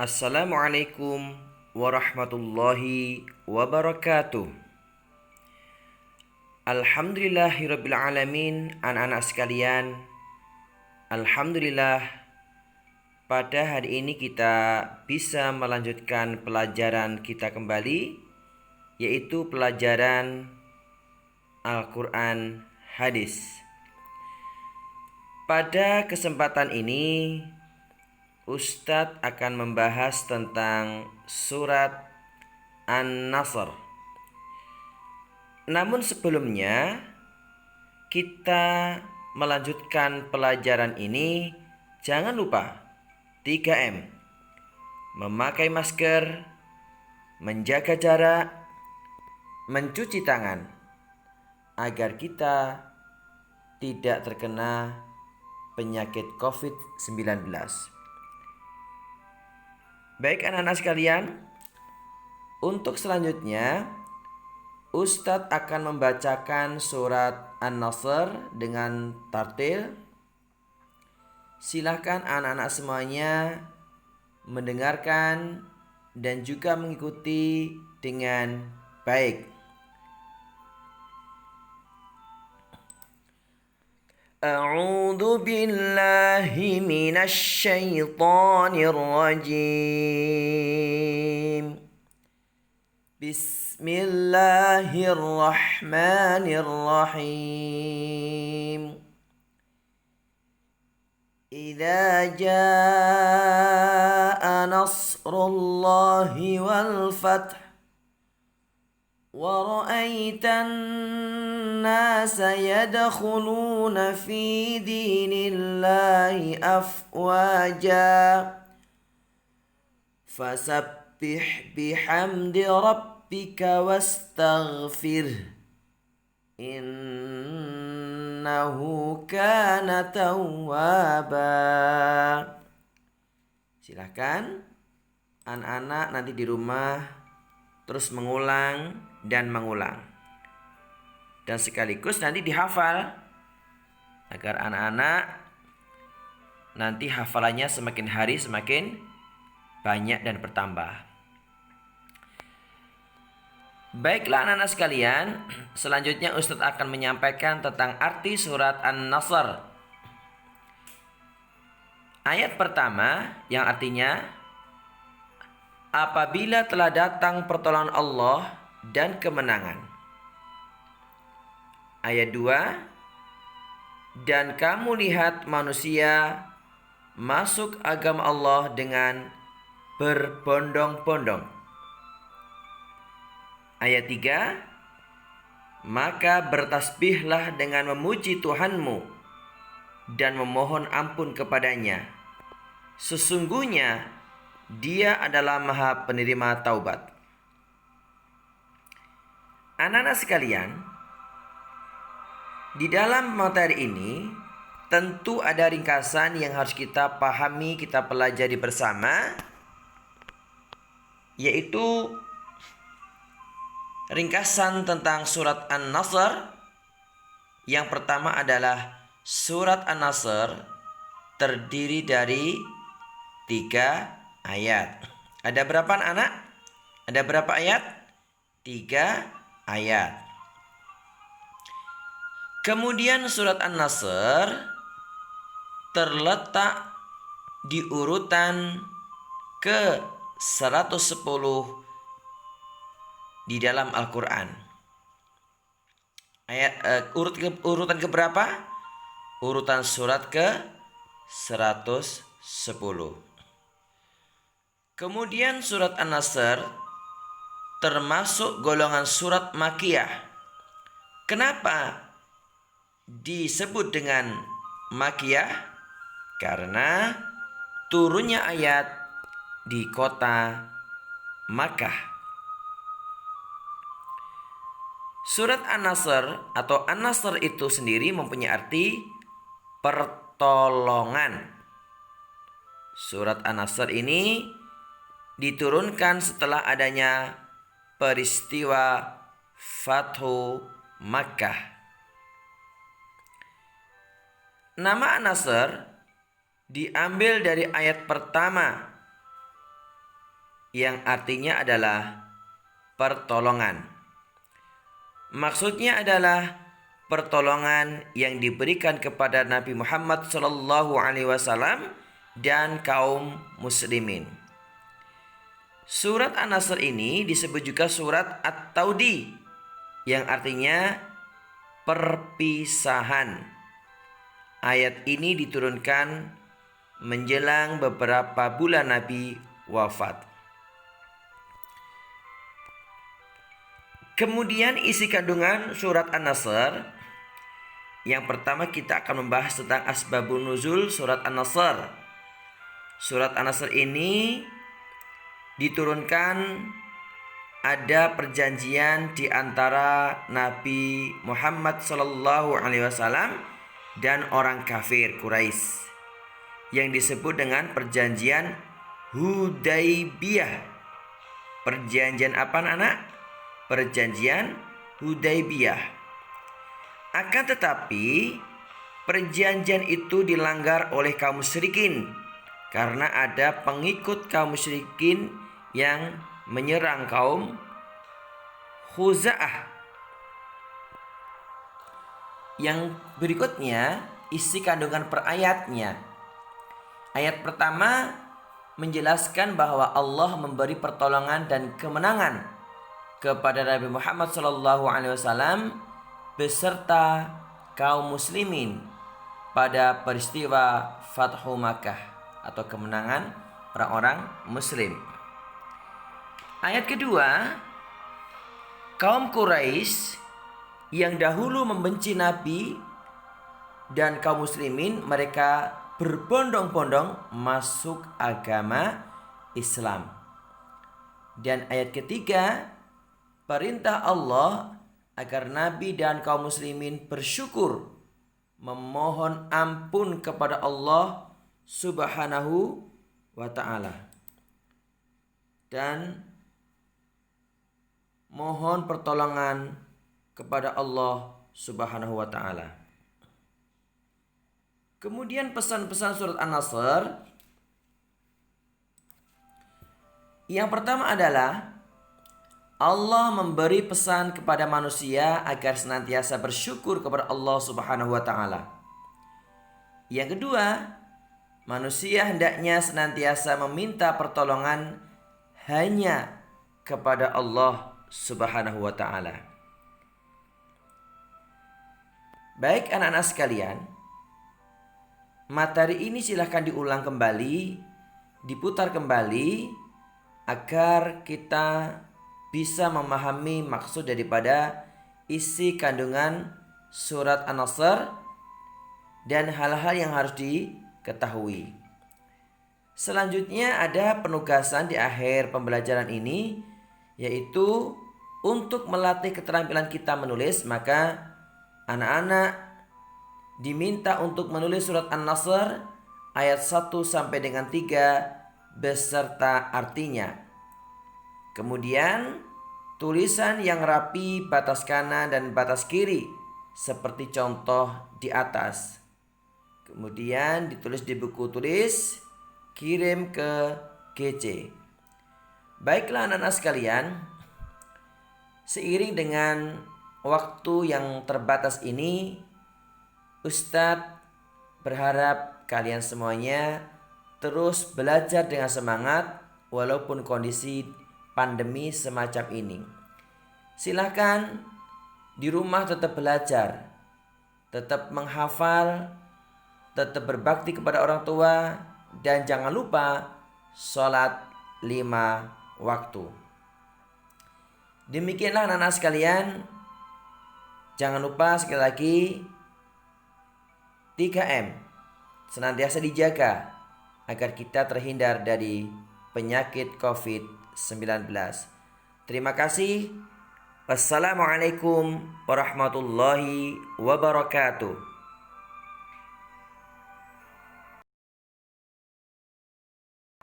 Assalamualaikum warahmatullahi wabarakatuh. Alhamdulillahirabbil alamin, anak-anak sekalian. Alhamdulillah, pada hari ini kita bisa melanjutkan pelajaran kita kembali, yaitu pelajaran Al-Quran Hadis. Pada kesempatan ini Ustadz akan membahas tentang surat An-Nasr. Namun sebelumnya kita melanjutkan pelajaran ini, jangan lupa 3M: memakai masker, menjaga jarak, mencuci tangan, agar kita tidak terkena penyakit COVID-19. Baik anak-anak sekalian, untuk selanjutnya Ustadz akan membacakan surat An-Nasr dengan tartil. Silakan anak-anak semuanya mendengarkan dan juga mengikuti dengan baik. A'udzu billahi minasy syaithanir rajim. Bismillahirrahmanirrahim. Idza jaa nasrullahi wal fath ورأيت الناس يدخلون في دين الله أفواجا فسبح بحمد ربك واستغفره إنه كان توابا. Silakan anak-anak nanti di rumah terus mengulang dan mengulang, dan sekaligus nanti dihafal agar anak-anak nanti hafalannya semakin hari semakin banyak dan bertambah. Baiklah anak-anak sekalian, selanjutnya Ustadz akan menyampaikan tentang arti surat An-Nasr. Ayat pertama yang artinya apabila telah datang pertolongan Allah dan kemenangan. Ayat 2, dan kamu lihat manusia masuk agama Allah dengan berbondong-bondong. Ayat 3, maka bertasbihlah dengan memuji Tuhanmu dan memohon ampun kepadanya. Sesungguhnya Dia adalah Maha Penerima Taubat. Anak-anak sekalian, di dalam materi ini tentu ada ringkasan yang harus kita pahami, kita pelajari bersama, yaitu ringkasan tentang surat An-Nasr. Yang pertama adalah surat An-Nasr terdiri dari 3 ayat. Ada berapa anak? Ada berapa ayat? 3 ayat. Kemudian surat An-Nasr terletak di urutan ke 110 di dalam Al-Quran. Urutan ke berapa? Urutan surat ke 110. Kemudian surat An-Nasr termasuk golongan surat Makkiyah. Kenapa disebut dengan Makkiyah? Karena turunnya ayat di kota Makkah. Surat An-Nasr atau An-Nasr itu sendiri mempunyai arti pertolongan. Surat An-Nasr ini diturunkan setelah adanya peristiwa Fathu Makkah. Nama An-Nasr diambil dari ayat pertama yang artinya adalah pertolongan. Maksudnya adalah pertolongan yang diberikan kepada Nabi Muhammad SAW dan kaum muslimin. Surat An-Nasr ini disebut juga surat At-Taudi yang artinya perpisahan. Ayat ini diturunkan menjelang beberapa bulan Nabi wafat. Kemudian isi kandungan surat An-Nasr. Yang pertama kita akan membahas tentang asbabun nuzul surat An-Nasr. Surat An-Nasr ini diturunkan ada perjanjian di antara Nabi Muhammad SAW dan orang kafir Quraisy yang disebut dengan perjanjian Hudaybiyah. Perjanjian apa anak? Perjanjian Hudaybiyah. Akan tetapi perjanjian itu dilanggar oleh kaum musyrikin karena ada pengikut kaum musyrikin yang menyerang kaum Khuza'ah. Yang berikutnya isi kandungan per ayatnya. Ayat pertama menjelaskan bahwa Allah memberi pertolongan dan kemenangan kepada Nabi Muhammad SAW beserta kaum muslimin pada peristiwa Fathu Makkah atau kemenangan orang-orang muslim. Ayat kedua, kaum Quraisy yang dahulu membenci Nabi dan kaum muslimin, mereka berbondong-bondong masuk agama Islam. Dan ayat ketiga, perintah Allah agar Nabi dan kaum muslimin bersyukur, memohon ampun kepada Allah Subhanahu wa ta'ala, dan mohon pertolongan kepada Allah Subhanahu wa ta'ala. Kemudian pesan-pesan surat An-Nasr. Yang pertama adalah Allah memberi pesan kepada manusia agar senantiasa bersyukur kepada Allah Subhanahu wa ta'ala. Yang kedua, manusia hendaknya senantiasa meminta pertolongan hanya kepada Allah Subhanahu wa ta'ala. Baik anak-anak sekalian, materi ini silahkan diulang kembali, diputar kembali agar kita bisa memahami maksud daripada isi kandungan surat An-Nasr dan hal-hal yang harus diketahui. Selanjutnya ada penugasan di akhir pembelajaran ini, yaitu untuk melatih keterampilan kita menulis. Maka anak-anak diminta untuk menulis surat An-Nasr ayat 1 sampai dengan 3 beserta artinya. Kemudian tulisan yang rapi, batas kanan dan batas kiri seperti contoh di atas. Kemudian ditulis di buku tulis, kirim ke GC. Baiklah anak-anak sekalian, seiring dengan waktu yang terbatas ini, Ustadz berharap kalian semuanya terus belajar dengan semangat walaupun kondisi pandemi semacam ini. Silahkan di rumah tetap belajar, tetap menghafal, tetap berbakti kepada orang tua, dan jangan lupa sholat 5 waktu. Demikianlah anak-anak sekalian. Jangan lupa sekali lagi 3M senantiasa dijaga agar kita terhindar dari penyakit COVID-19. Terima kasih. Wassalamualaikum warahmatullahi wabarakatuh.